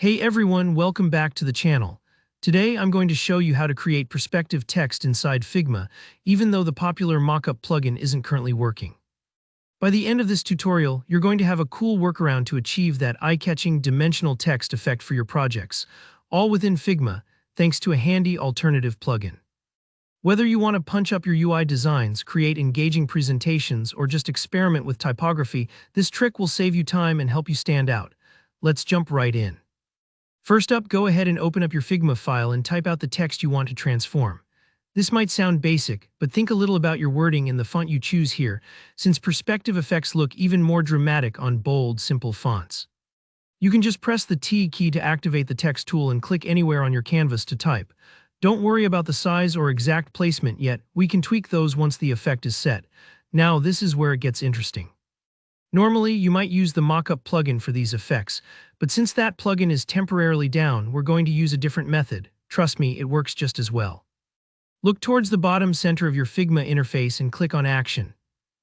Hey everyone, welcome back to the channel. Today I'm going to show you how to create perspective text inside Figma, even though the popular mockup plugin isn't currently working. By the end of this tutorial, you're going to have a cool workaround to achieve that eye-catching dimensional text effect for your projects, all within Figma, thanks to a handy alternative plugin. Whether you want to punch up your UI designs, create engaging presentations, or just experiment with typography, this trick will save you time and help you stand out. Let's jump right in. First up, go ahead and open up your Figma file and type out the text you want to transform. This might sound basic, but think a little about your wording and the font you choose here, since perspective effects look even more dramatic on bold, simple fonts. You can just press the T key to activate the text tool and click anywhere on your canvas to type. Don't worry about the size or exact placement yet, we can tweak those once the effect is set. Now this is where it gets interesting. Normally, you might use the mockup plugin for these effects, but since that plugin is temporarily down, we're going to use a different method. Trust me, it works just as well. Look towards the bottom center of your Figma interface and click on Action.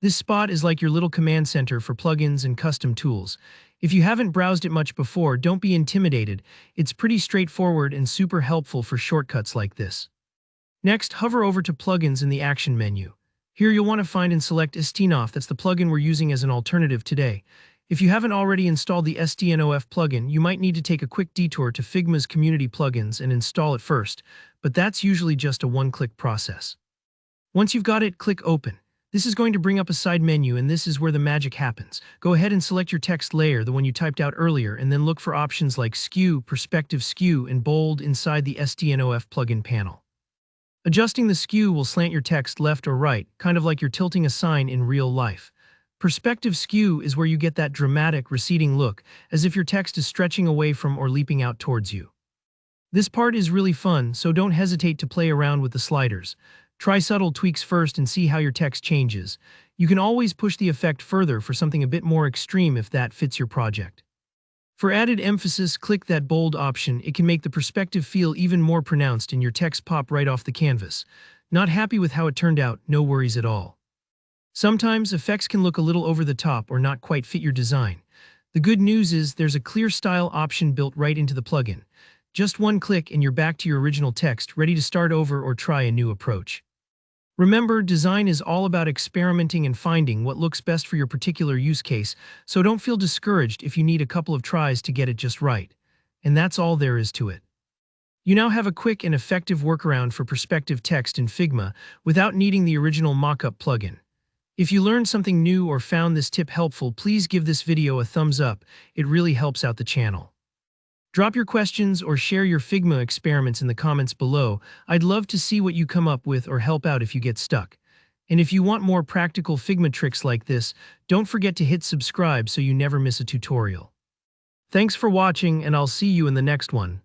This spot is like your little command center for plugins and custom tools. If you haven't browsed it much before, don't be intimidated. It's pretty straightforward and super helpful for shortcuts like this. Next, hover over to Plugins in the Action menu. Here you'll want to find and select STNOF, that's the plugin we're using as an alternative today. If you haven't already installed the STNOF plugin, you might need to take a quick detour to Figma's community plugins and install it first, but that's usually just a one-click process. Once you've got it, click Open. This is going to bring up a side menu, and this is where the magic happens. Go ahead and select your text layer, the one you typed out earlier, and then look for options like Skew, Perspective Skew, and Bold inside the STNOF plugin panel. Adjusting the skew will slant your text left or right, kind of like you're tilting a sign in real life. Perspective skew is where you get that dramatic, receding look, as if your text is stretching away from or leaping out towards you. This part is really fun, so don't hesitate to play around with the sliders. Try subtle tweaks first and see how your text changes. You can always push the effect further for something a bit more extreme if that fits your project. For added emphasis, click that bold option. It can make the perspective feel even more pronounced and your text pop right off the canvas. Not happy with how it turned out? No worries at all. Sometimes effects can look a little over the top or not quite fit your design. The good news is there's a clear style option built right into the plugin. Just one click and you're back to your original text, ready to start over or try a new approach. Remember, design is all about experimenting and finding what looks best for your particular use case, so don't feel discouraged if you need a couple of tries to get it just right. And that's all there is to it. You now have a quick and effective workaround for perspective text in Figma without needing the original mockup plugin. If you learned something new or found this tip helpful, please give this video a thumbs up. It really helps out the channel. Drop your questions or share your Figma experiments in the comments below. I'd love to see what you come up with or help out if you get stuck. And if you want more practical Figma tricks like this, don't forget to hit subscribe so you never miss a tutorial. Thanks for watching, and I'll see you in the next one.